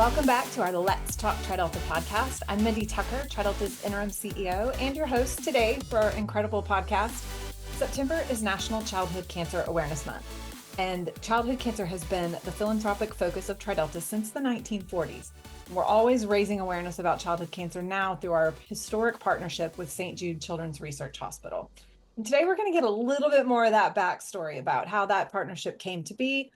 Welcome back to our Let's Talk TriDelta podcast. I'm Mindy Tucker, TriDelta's interim CEO and your host today for our incredible podcast. September is National Childhood Cancer Awareness Month, and childhood cancer has been the philanthropic focus of TriDelta since the 1940s. We're always raising awareness about childhood cancer now through our historic partnership with St. Jude Children's Research Hospital. And today we're going to get a little bit more of that backstory about how that partnership came to be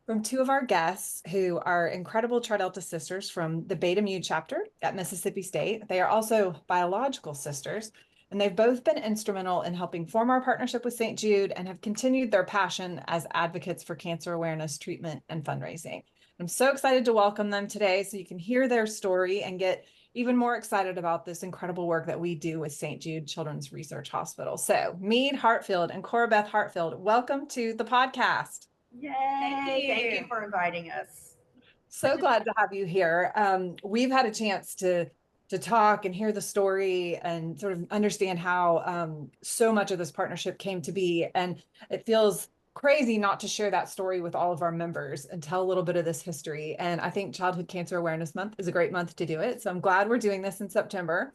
from two of our guests who are incredible TriDelta sisters from the Beta Mead chapter at Mississippi State. They are also biological sisters, and they've both been instrumental in helping form our partnership with St. Jude and have continued their passion as advocates for cancer awareness, treatment, and fundraising. I'm so excited to welcome them today so you can hear their story and get even more excited about this incredible work that we do with St. Jude Children's Research Hospital. So Mead Hartfield and Cora Beth Hartfield, welcome to the podcast. Yay! Thank you for inviting us. So glad to have you here. We've had a chance to talk and hear the story and sort of understand how so much of this partnership came to be. And it feels crazy not to share that story with all of our members and tell a little bit of this history. And I think Childhood Cancer Awareness Month is a great month to do it. So I'm glad we're doing this in September.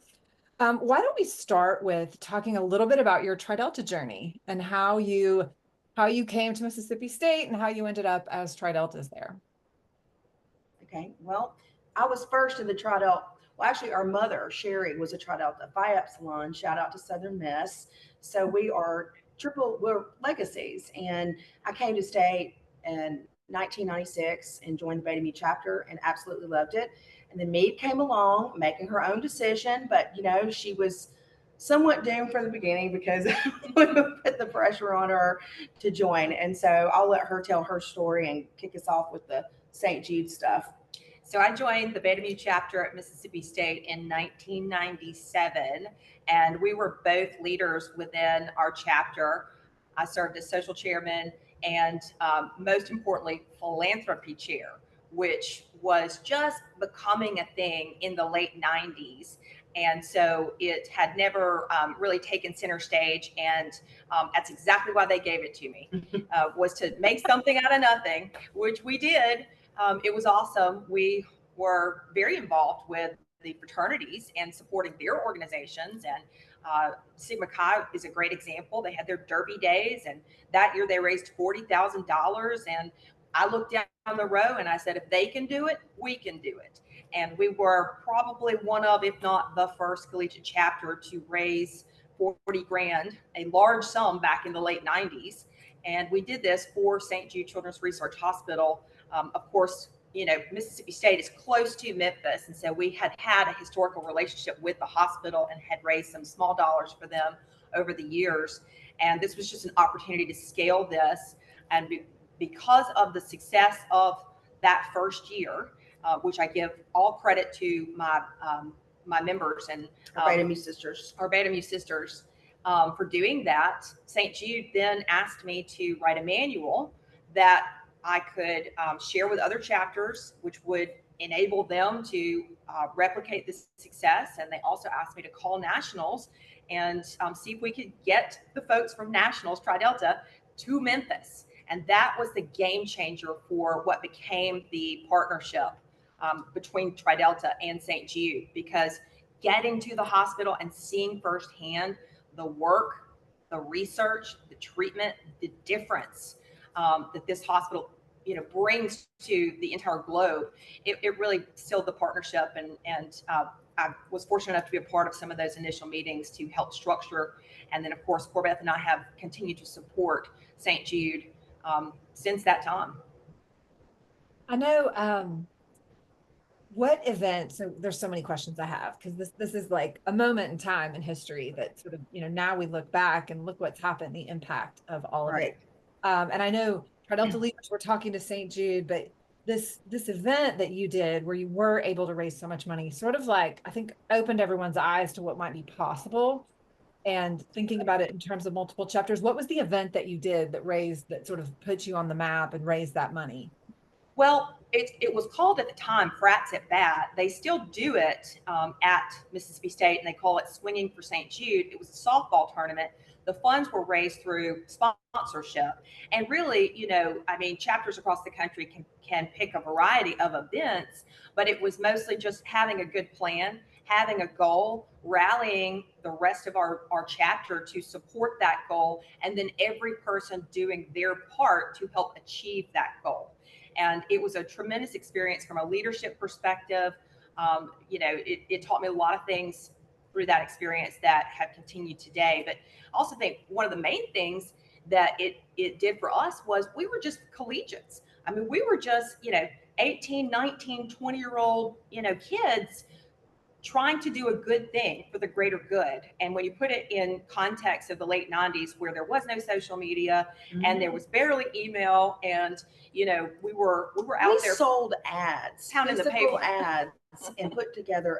Why don't we start with talking a little bit about your TriDelta journey and how you came to Mississippi State and how you ended up as TriDeltas there. Okay, well, I was first in the TriDelta. Well, actually, our mother, Sherry, was a TriDelta Phi Epsilon. Shout out to Southern Miss. So we're legacies. And I came to state in 1996 and joined the Beta Mead chapter and absolutely loved it. And then Mead came along, making her own decision, but she was somewhat doomed from the beginning because we put the pressure on her to join. And so I'll let her tell her story and kick us off with the St. Jude stuff. So I joined the Beta Mead chapter at Mississippi State in 1997, and we were both leaders within our chapter. I served as social chairman and most importantly, philanthropy chair, which was just becoming a thing in the late 90s. And so it had never really taken center stage. And that's exactly why they gave it to me, was to make something out of nothing, which we did. It was awesome. We were very involved with the fraternities and supporting their organizations. And Sigma Chi is a great example. They had their Derby days, and that year they raised $40,000. And I looked down the row and I said, if they can do it, we can do it. And we were probably one of, if not the first collegiate chapter to raise 40 grand, a large sum back in the late 90s. And we did this for St. Jude Children's Research Hospital. Of course, Mississippi State is close to Memphis. And so we had a historical relationship with the hospital and had raised some small dollars for them over the years. And this was just an opportunity to scale this. And because of the success of that first year, which I give all credit to my members and our Beta Mu sisters, for doing that. St. Jude then asked me to write a manual that I could share with other chapters, which would enable them to replicate this success. And they also asked me to call nationals and see if we could get the folks from nationals, TriDelta, to Memphis. And that was the game changer for what became the partnership between TriDelta and St. Jude, because getting to the hospital and seeing firsthand the work, the research, the treatment, the difference that this hospital brings to the entire globe, it really sealed the partnership. And I was fortunate enough to be a part of some of those initial meetings to help structure. And then, of course, Cora Beth and I have continued to support St. Jude since that time. I know what event, so there's so many questions I have, because this is like a moment in time in history that sort of, now we look back and look what's happened, the impact of all of it. And I know TriDelta leaders were talking to St. Jude, but this event that you did where you were able to raise so much money sort of like, I think, opened everyone's eyes to what might be possible. And thinking about it in terms of multiple chapters, what was the event that you did that sort of put you on the map and raised that money? Well, it was called at the time Frats at Bat. They still do it at Mississippi State, and they call it Swinging for St. Jude. It was a softball tournament. The funds were raised through sponsorship. And really, chapters across the country can pick a variety of events, but it was mostly just having a good plan, having a goal, rallying the rest of our chapter to support that goal, and then every person doing their part to help achieve that goal. And it was a tremendous experience from a leadership perspective. It taught me a lot of things through that experience that have continued today. But I also think one of the main things that it did for us was we were just collegiates. I mean, we were just, 18, 19, 20-year-old, kids trying to do a good thing for the greater good. And when you put it in context of the late 90s, where there was no social media and there was barely email, and we were out there. We sold ads, physical ads, and put together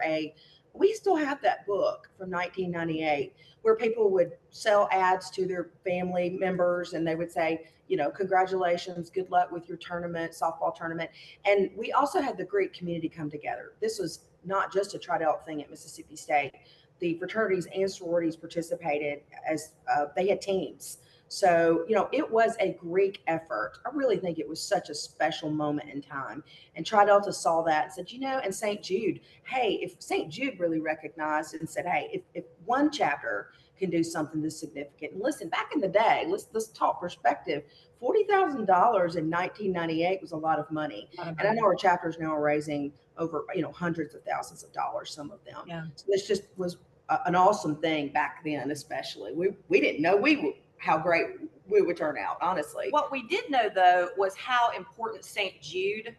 we still have that book from 1998 where people would sell ads to their family members, and they would say, congratulations, good luck with your tournament, softball tournament. And we also had the Greek community come together. This was not just a Tri-Delt thing at Mississippi State. The fraternities and sororities participated as they had teams. So, it was a Greek effort. I really think it was such a special moment in time. And Tri-Delta saw that and said, and St. Jude, hey, if St. Jude really recognized it and said, hey, if one chapter can do something this significant. And listen, back in the day, let's talk perspective. $40,000 in 1998 was a lot of money. And I know our chapters now are raising over, hundreds of thousands of dollars, some of them. Yeah. So this just was an awesome thing back then, especially. We didn't know how great we would turn out, honestly. What we did know, though, was how important St. Jude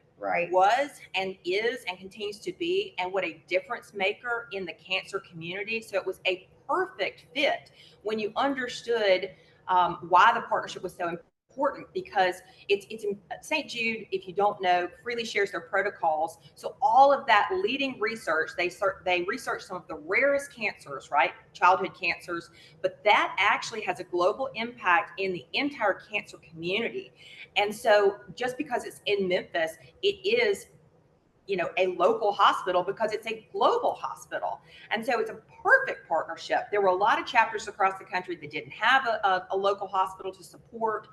was and is and continues to be, and what a difference maker in the cancer community. So it was a perfect fit when you understood why the partnership was so important, because it's St. Jude, if you don't know, freely shares their protocols. So all of that leading research, they research some of the rarest cancers, right? Childhood cancers, but that actually has a global impact in the entire cancer community. And so just because it's in Memphis, it is a local hospital because it's a global hospital. And so it's a perfect partnership. There were a lot of chapters across the country that didn't have a local hospital to support,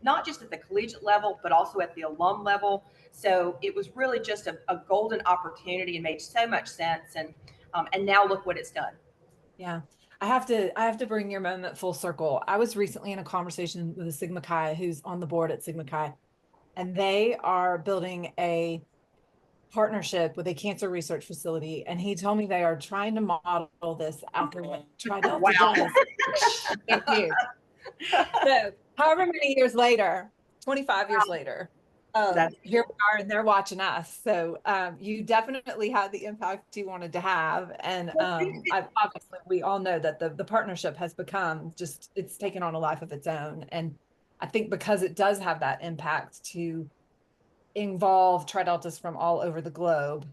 not just at the collegiate level, but also at the alum level. So it was really just a golden opportunity and made so much sense. And now look what it's done. Yeah. I have to bring your moment full circle. I was recently in a conversation with a Sigma Chi who's on the board at Sigma Chi, and they are building a partnership with a cancer research facility, and he told me they are trying to model this after what Tri-Delta does. Thank you. So however many years later, 25 years later, here we are, and they're watching us. So you definitely had the impact you wanted to have. And obviously we all know that the partnership has become it's taken on a life of its own. And I think because it does have that impact to involve Tri-Deltas from all over the globe,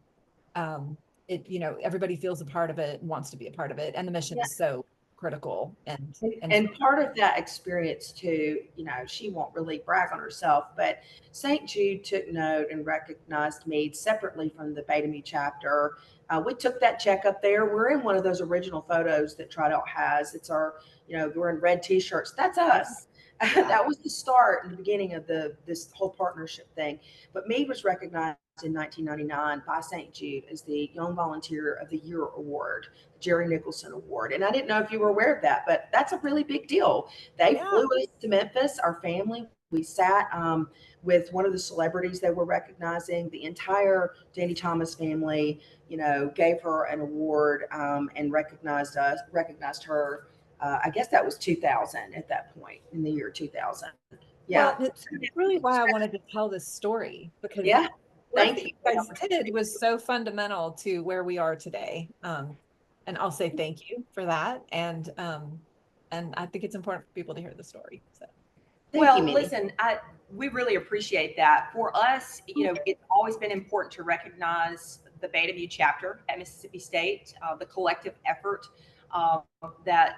everybody feels a part of it and wants to be a part of it. And the mission is so critical. And part of that experience too, she won't really brag on herself, but St. Jude took note and recognized Mead separately from the Beta Mu chapter. We took that check up there. We're in one of those original photos that Tri-Delt has. It's our, we're in red t-shirts. That's us. That was the start and the beginning of this whole partnership thing. But Mead was recognized in 1999 by St. Jude as the Young Volunteer of the Year Award, the Jerry Nicholson Award. And I didn't know if you were aware of that, but that's a really big deal. They flew us to Memphis, our family. We sat with one of the celebrities they were recognizing. The entire Danny Thomas family, gave her an award and recognized her. I guess that was 2000 at that point, in the year 2000. Yeah. Well, it's really why I wanted to tell this story, because thank you. What you guys did was so fundamental to where we are today. And I'll say thank you for that. And I think it's important for people to hear the story. So. Listen, we really appreciate that. For us, it's always been important to recognize the Beta Mu chapter at Mississippi State, the collective effort that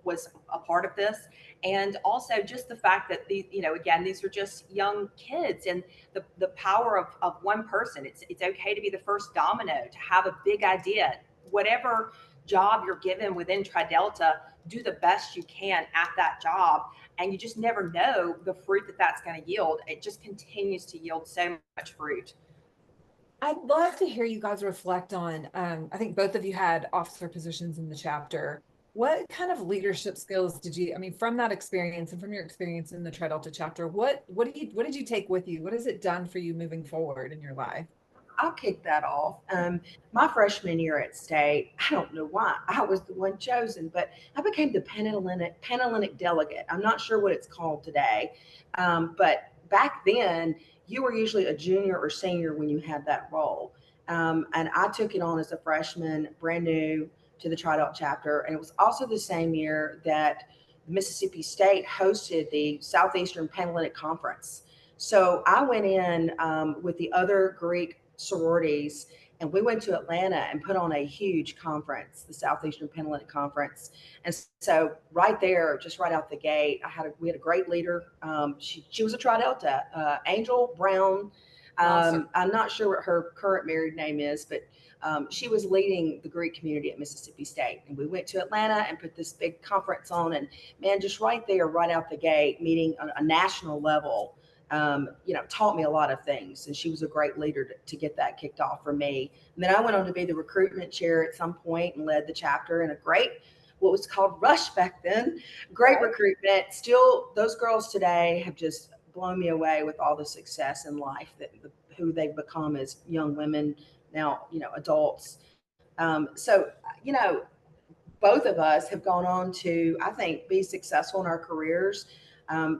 was a part of this. And also just the fact that again, these are just young kids, and the power of one person. It's okay to be the first domino, to have a big idea. Whatever job you're given within Tri Delta, do the best you can at that job. And you just never know the fruit that's going to yield. It just continues to yield so much fruit. I'd love to hear you guys reflect on, I think both of you had officer positions in the chapter. What kind of leadership skills did you, I mean, from that experience and from your experience in the Tri Delta chapter, what did you take with you? What has it done for you moving forward in your life? I'll kick that off. My freshman year at state, I don't know why I was the one chosen, but I became the Panhellenic delegate. I'm not sure what it's called today, but back then you were usually a junior or senior when you had that role. And I took it on as a freshman, brand new to the Tri-Delt chapter. And it was also the same year that Mississippi State hosted the Southeastern Panhellenic Conference. So I went in with the other Greek sororities, and we went to Atlanta and put on a huge conference, the Southeastern Panhellenic Conference. And so right there, just right out the gate, we had a great leader. She was a Tri Delta, Angel Brown. Awesome. I'm not sure what her current married name is, but she was leading the Greek community at Mississippi State. And we went to Atlanta and put this big conference on. And man, just right there, right out the gate, meeting on a national level, taught me a lot of things. And she was a great leader to get that kicked off for me. And then I went on to be the recruitment chair at some point and led the chapter in a great, what was called Rush back then, great recruitment. Still, those girls today have just blown me away with all the success in life who they've become as young women, now, adults. So, both of us have gone on to, I think, be successful in our careers.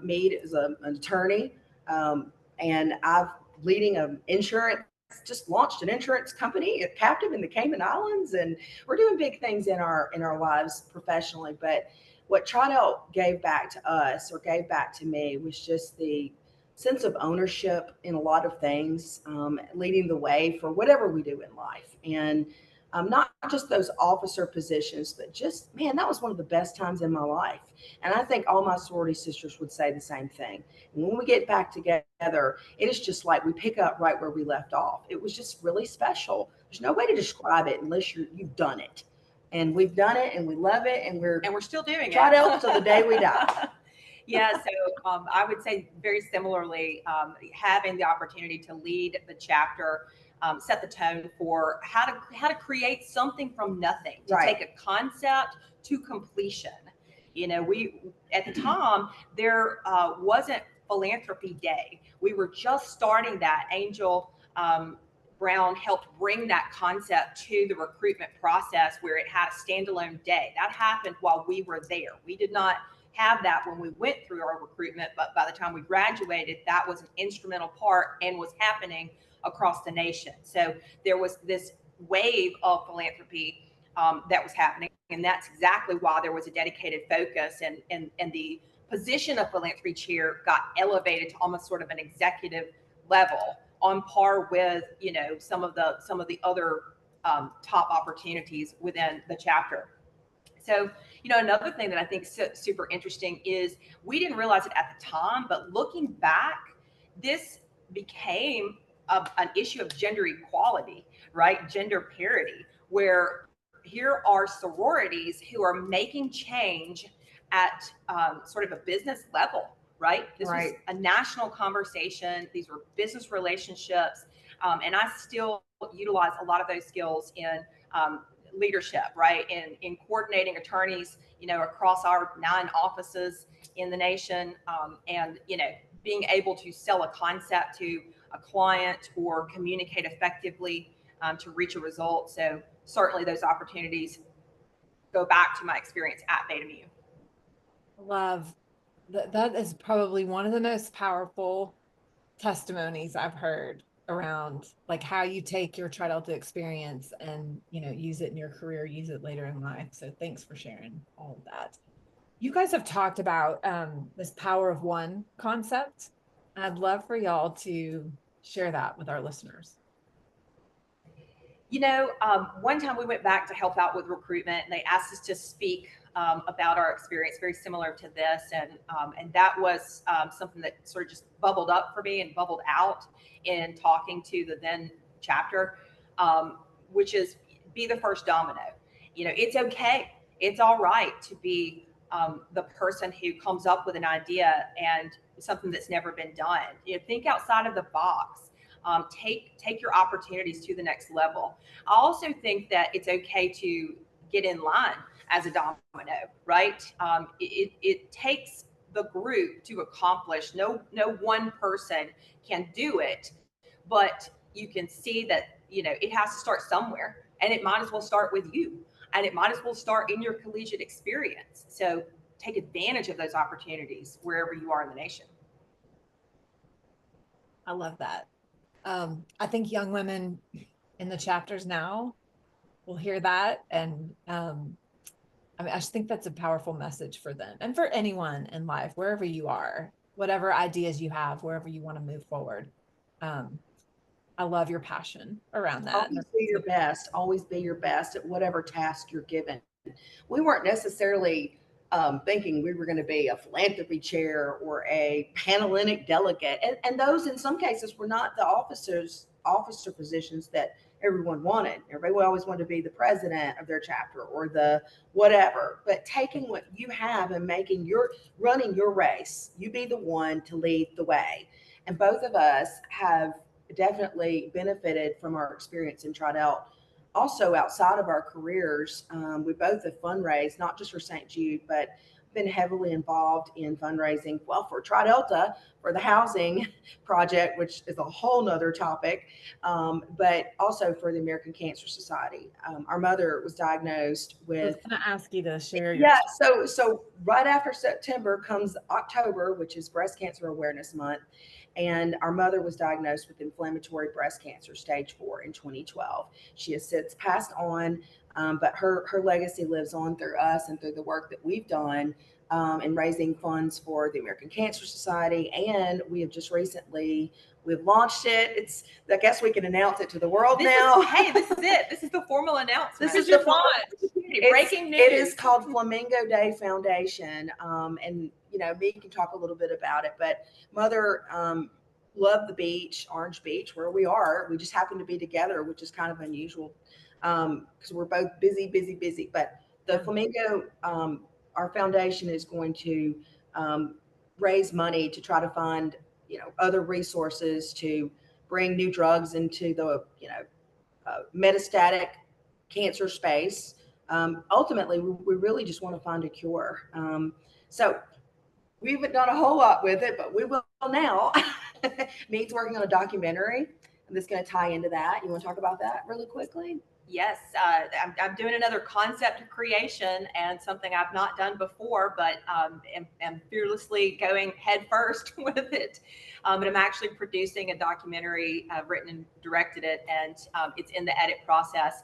Mead is an attorney, and I've leading an insurance, just launched an insurance company, a captive in the Cayman Islands, and we're doing big things in our lives professionally. But what Tri-Delt gave back to us, or gave back to me, was just the sense of ownership in a lot of things, leading the way for whatever we do in life. And not just those officer positions, but just, man, that was one of the best times in my life. And I think all my sorority sisters would say the same thing. And when we get back together, it is just like we pick up right where we left off. It was just really special. There's no way to describe it unless you've done it. And we've done it, and we love it, and we're still doing it. Tri-Delt till the day we die. Yeah, so I would say very similarly, having the opportunity to lead the chapter set the tone for how to create something from nothing, to take a concept to completion. We at the time there wasn't Philanthropy Day. We were just starting that. Angel Brown helped bring that concept to the recruitment process, where it had a standalone day. That happened while we were there. We did not have that when we went through our recruitment, but by the time we graduated, that was an instrumental part and was happening across the nation. So there was this wave of philanthropy that was happening, and that's exactly why there was a dedicated focus, and the position of philanthropy chair got elevated to almost sort of an executive level, on par with some of the other top opportunities within the chapter. So, another thing that I think is super interesting is, we didn't realize it at the time, but looking back, this became an issue of gender equality, right? Gender parity, where here are sororities who are making change at sort of a business level, right? This was a national conversation. These were business relationships. And I still utilize a lot of those skills in leadership, right? In coordinating attorneys, across our 9 offices in the nation, and, being able to sell a concept to a client or communicate effectively to reach a result. So certainly those opportunities go back to my experience at Beta Mu. Love that is probably one of the most powerful testimonies I've heard around, like, how you take your Tri Delta experience and use it in your career, use it later in life. So thanks for sharing all of that. You guys have talked about this power of one concept. I'd love for y'all to share that with our listeners. One time we went back to help out with recruitment, and they asked us to speak about our experience, very similar to this, and that was something that sort of just bubbled up for me and bubbled out in talking to the then chapter, which is be the first domino. It's okay, it's all right to be the person who comes up with an idea and something that's never been done. Think outside of the box. Take your opportunities to the next level. I also think that it's okay to get in line as a domino, right? It takes the group to accomplish. No one person can do it, but you can see that it has to start somewhere, and it might as well start with you, and it might as well start in your collegiate experience. So take advantage of those opportunities wherever you are in the nation. I love that. I think young women in the chapters now will hear that. And I just think that's a powerful message for them and for anyone in life, wherever you are, whatever ideas you have, wherever you want to move forward. I love your passion around that. Always be your best. Always be your best at whatever task you're given. We weren't necessarily thinking we were going to be a philanthropy chair or a Panhellenic delegate. And those, in some cases, were not the officer positions that everyone wanted. Everybody always wanted to be the president of their chapter or the whatever. But taking what you have and running your race, you be the one to lead the way. And both of us have definitely benefited from our experience in Tridelt. Also, outside of our careers, we both have fundraised, not just for St. Jude, but been heavily involved in fundraising, well, for Tridelta, for the housing project, which is a whole nother topic, but also for the American Cancer Society. Our mother was diagnosed with. I was going to ask you to share your. Yeah, so right after September comes October, which is Breast Cancer Awareness Month. And our mother was diagnosed with inflammatory breast cancer, stage 4, in 2012. She has since passed on, but her legacy lives on through us and through the work that we've done in raising funds for the American Cancer Society. And we have just recently, we've launched it. I guess we can announce it to the world now. This is it. This is the formal announcement. This is the launch. Breaking news. It is called Flamingo Day Foundation. And Mead can talk a little bit about it, but Mother loved the beach, Orange Beach, where we are. We just happen to be together, which is kind of unusual because we're both busy. But the Flamingo, our foundation is going to raise money to try to find, other resources to bring new drugs into the, metastatic cancer space. Ultimately, we really just want to find a cure. So we haven't done a whole lot with it, but we will now. Mead's working on a documentary that's going to tie into that. You want to talk about that really quickly? Yes, I'm doing another concept creation and something I've not done before, but am fearlessly going head first with it. And I'm actually producing a documentary. I've written and directed it, and it's in the edit process.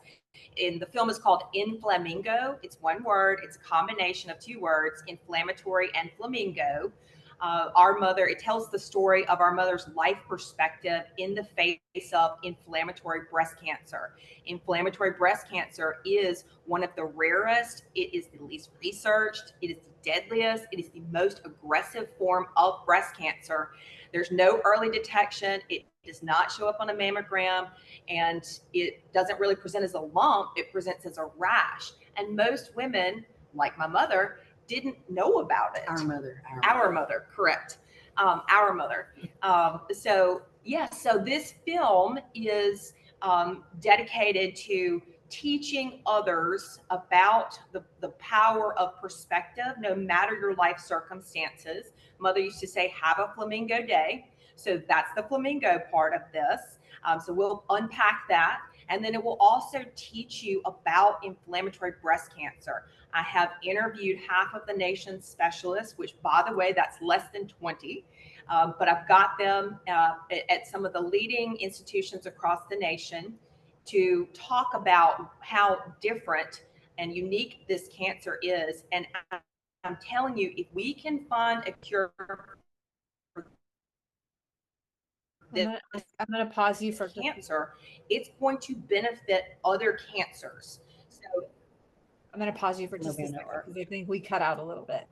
The film is called In Flamingo. It's one word. It's a combination of two words, inflammatory and flamingo. Our mother, it tells the story of our mother's life perspective in the face of inflammatory breast cancer. Inflammatory breast cancer is one of the rarest. It is the least researched. It is the deadliest. It is the most aggressive form of breast cancer. There's no early detection. It does not show up on a mammogram, and it doesn't really present as a lump. It presents as a rash. And most women, like my mother, didn't know about it. Our mother, correct. Our mother. So this film is dedicated to teaching others about the power of perspective, no matter your life circumstances. Mother used to say, have a flamingo day. So that's the flamingo part of this. So we'll unpack that. And then it will also teach you about inflammatory breast cancer. I have interviewed half of the nation's specialists, which, by the way, that's less than 20. But I've got them at some of the leading institutions across the nation to talk about how different and unique this cancer is. And I'm telling you, if we can find a cure for I'm gonna pause you for cancer, it's going to benefit other cancers. So I'm gonna pause you for just a second because I think we cut out a little bit.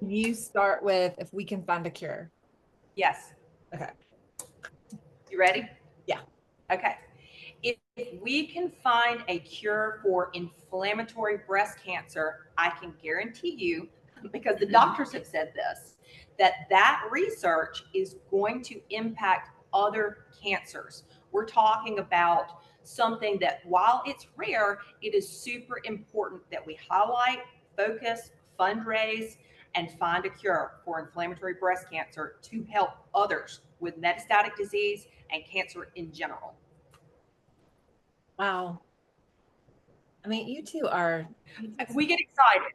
You start with if we can find a cure. yes. Okay. You ready? Yeah. Okay. If we can find a cure for inflammatory breast cancer, I can guarantee you, because the doctors have said this, that research is going to impact other cancers. We're talking about something that, while it's rare, it is super important that we highlight, focus, fundraise, and find a cure for inflammatory breast cancer to help others with metastatic disease and cancer in general. Wow. I mean, you two are. We get excited.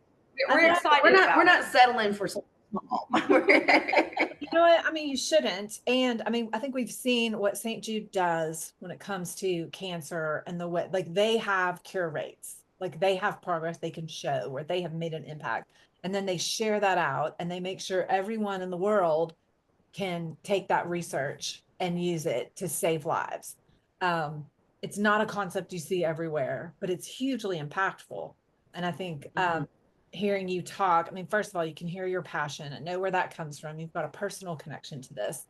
We're excited. We're not settling for something small. You know what? I mean, you shouldn't. And I mean, I think we've seen what St. Jude does when it comes to cancer and the way, like, they have cure rates, like they have progress they can show where they have made an impact. And then they share that out and they make sure everyone in the world can take that research and use it to save lives. It's not a concept you see everywhere, but it's hugely impactful. And I think hearing you talk, I mean, first of all, you can hear your passion and know where that comes from. You've got a personal connection to this.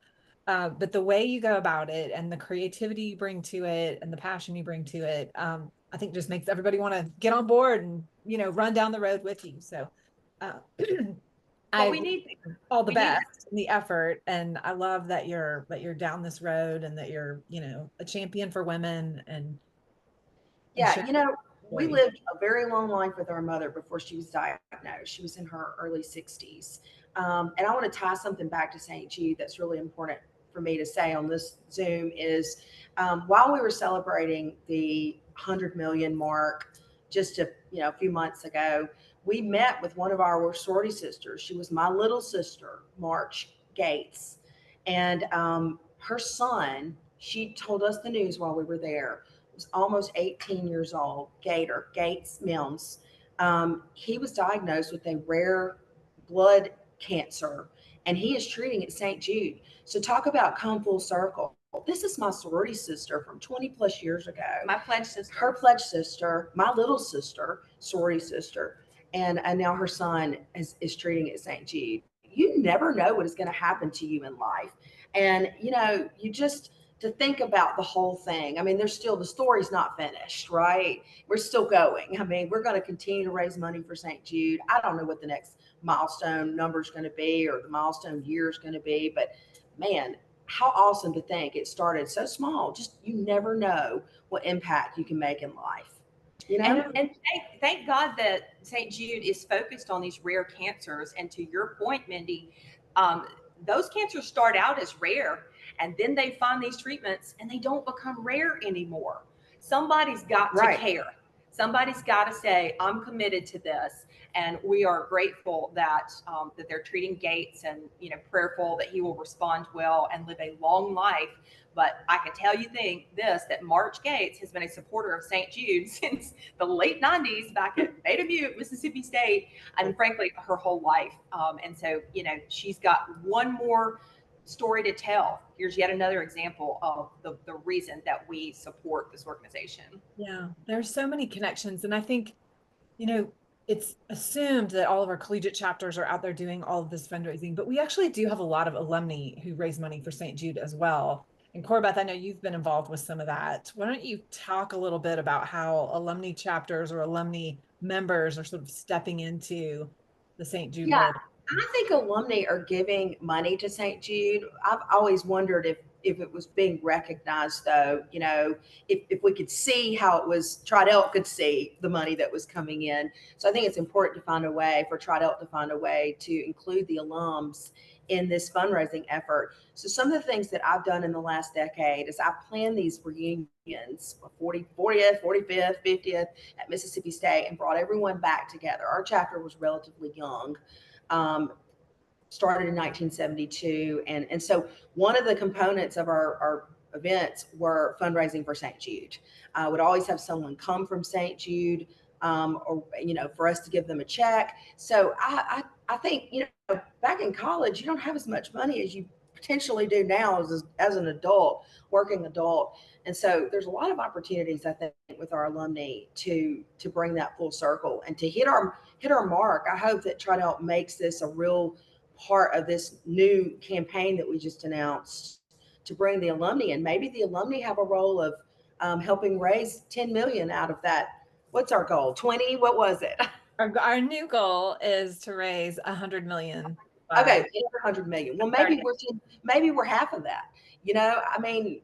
But the way you go about it and the creativity you bring to it and the passion you bring to it, I think just makes everybody want to get on board and, you know, run down the road with you. So we need all the best in the effort. And I love that you're down this road and that you're, you know, a champion for women and yeah, you know, we lived a very long life with our mother before she was diagnosed. She was in her early 60s. And I want to tie something back to St. Jude that's really important for me to say on this Zoom is while we were celebrating the 100 million mark just a few months ago, we met with one of our sorority sisters. She was my little sister, March Gates. And her son, she told us the news while we were there, was almost 18 years old, Gates Mims. He was diagnosed with a rare blood cancer, and he is treating at St. Jude. So talk about come full circle. This is my sorority sister from 20 plus years ago. My pledge sister. Her pledge sister, my little sister, sorority sister. And now her son is treating at St. Jude. You never know what is going to happen to you in life. And, you know, you just, to think about the whole thing. I mean, there's still, the story's not finished, right? We're still going. I mean, we're going to continue to raise money for St. Jude. I don't know what the next milestone number is going to be or the milestone year is going to be, but man, how awesome to think it started so small. Just, you never know what impact you can make in life. You know? And thank God that St. Jude is focused on these rare cancers. And to your point, Mindy, those cancers start out as rare, and then they find these treatments and they don't become rare anymore. Somebody's got to care. Somebody's got to say, I'm committed to this. And we are grateful that that they're treating Gates, and, you know, prayerful that he will respond well and live a long life. But I can tell you that March Gates has been a supporter of St. Jude since the late 90s back at Beta Butte, Mississippi State, and frankly, her whole life. And so, you know, she's got one more story to tell. Here's yet another example of the reason that we support this organization. Yeah, there's so many connections. And I think, you know, it's assumed that all of our collegiate chapters are out there doing all of this fundraising, but we actually do have a lot of alumni who raise money for St. Jude as well. And Cora, Beth, I know you've been involved with some of that. Why don't you talk a little bit about how alumni chapters or alumni members are sort of stepping into the St. Jude world? I think alumni are giving money to St. Jude. I've always wondered if it was being recognized, though, you know, if we could see how it was, Tridelt could see the money that was coming in. So I think it's important to find a way for Tridelt to find a way to include the alums in this fundraising effort. So some of the things that I've done in the last decade is I've planned these reunions, 40th, 45th, 50th at Mississippi State, and brought everyone back together. Our chapter was relatively young. Started in 1972. And so one of the components of our events were fundraising for St. Jude. I would always have someone come from St. Jude, or, for us to give them a check. So I think, back in college, you don't have as much money as you potentially do now as an adult, working adult. And so there's a lot of opportunities, I think, with our alumni to bring that full circle and to hit our mark. I hope that Try to Help makes this a real part of this new campaign that we just announced to bring the alumni in. Maybe the alumni have a role of helping raise 10 million out of that. What's our goal? 20? What was it? Our new goal is to raise 100 million. Okay, 100 million. Well, maybe we're half of that. I mean,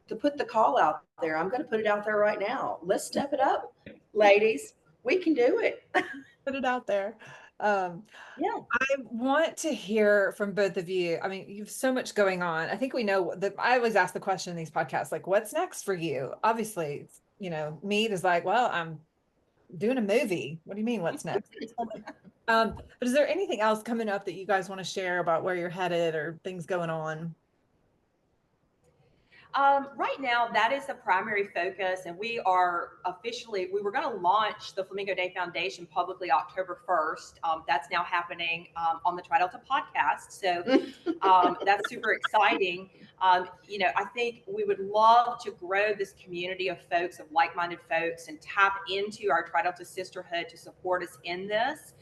to put the call out there, I'm going to put it out there right now. Let's step it up, ladies. We can do it. Put it out there. Yeah. I want to hear from both of you. I mean, you have so much going on. I think we know that I always ask the question in these podcasts, like, what's next for you? Obviously, Mead is like, well, I'm doing a movie. What do you mean, what's next? But is there anything else coming up that you guys want to share about where you're headed or things going on? Right now, that is the primary focus, and we were going to launch the Flamingo Day Foundation publicly October 1st. That's now happening on the Tri Delta podcast. So that's super exciting. I think we would love to grow this community of folks, of like-minded folks, and tap into our Tri Delta sisterhood to support us in this.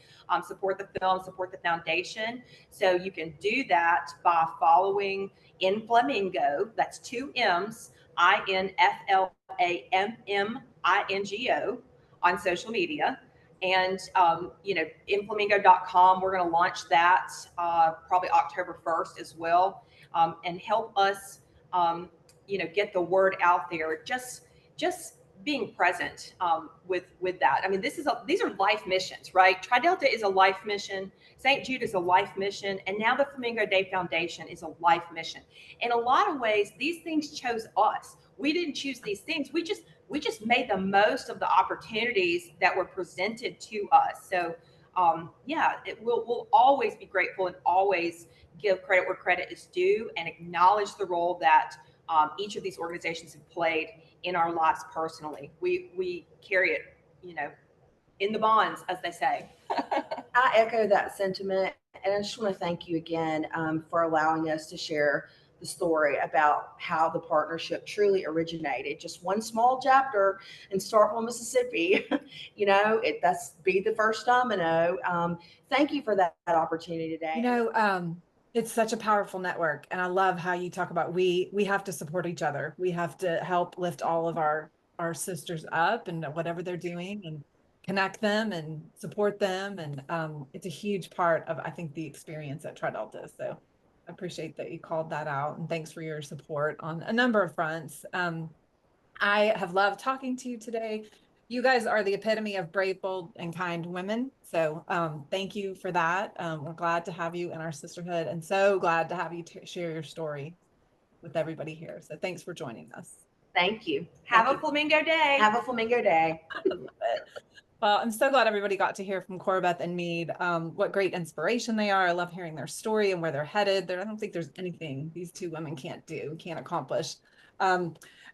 Support the film, support the foundation. So you can do that by following In Flamingo, that's 2 M's, INFLAMMINGO on social media. And, inflamingo.com, we're going to launch that probably October 1st as well, and help us, get the word out there. Just being present with that. I mean, these are life missions, right? Tri Delta is a life mission. St. Jude is a life mission. And now the Flamingo Day Foundation is a life mission. In a lot of ways, these things chose us. We didn't choose these things. We just made the most of the opportunities that were presented to us. So we'll always be grateful and always give credit where credit is due and acknowledge the role that each of these organizations have played in our lives personally. We carry it, in the bonds, as they say. I echo that sentiment. And I just want to thank you again for allowing us to share the story about how the partnership truly originated. Just one small chapter in Starkville, Mississippi. That's be the first domino. Thank you for that opportunity today. It's such a powerful network. And I love how you talk about we have to support each other. We have to help lift all of our sisters up and whatever they're doing and connect them and support them. And it's a huge part of, I think, the experience at Tri Delta. So I appreciate that you called that out. And thanks for your support on a number of fronts. I have loved talking to you today. You guys are the epitome of brave, bold, and kind women. So thank you for that. We're glad to have you in our sisterhood and so glad to have you share your story with everybody here. So thanks for joining us. Thank you. Have a Flamingo Day. Have a Flamingo Day. I love it. Well, I'm so glad everybody got to hear from Cora, Beth, and Mead. What great inspiration they are. I love hearing their story and where they're headed. I don't think there's anything these two women can't accomplish.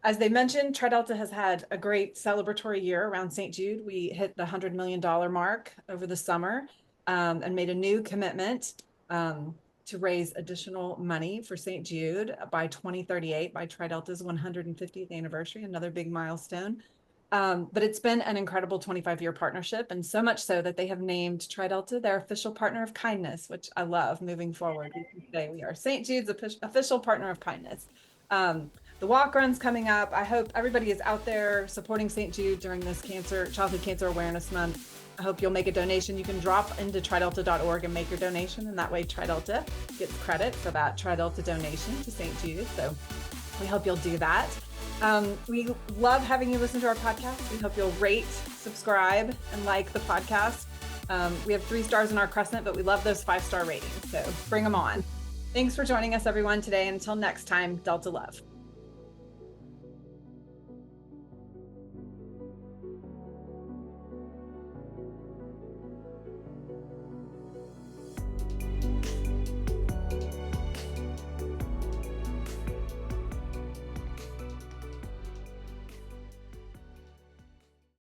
As they mentioned, Tri Delta has had a great celebratory year around St. Jude. We hit the $100 million mark over the summer and made a new commitment to raise additional money for St. Jude by 2038, by Tri Delta's 150th anniversary, another big milestone. But it's been an incredible 25-year partnership, and so much so that they have named Tri Delta their official partner of kindness, which I love. Moving forward, we can say we are St. Jude's official partner of kindness. The walk run's coming up. I hope everybody is out there supporting St. Jude during this Childhood Cancer Awareness Month. I hope you'll make a donation. You can drop into tridelta.org and make your donation, and that way Tri Delta gets credit for that Tri Delta donation to St. Jude. So we hope you'll do that. We love having you listen to our podcast. We hope you'll rate, subscribe, and like the podcast. We have 3 stars in our Crescent, but we love those 5-star ratings. So bring them on. Thanks for joining us, everyone, today. Until next time, Delta Love.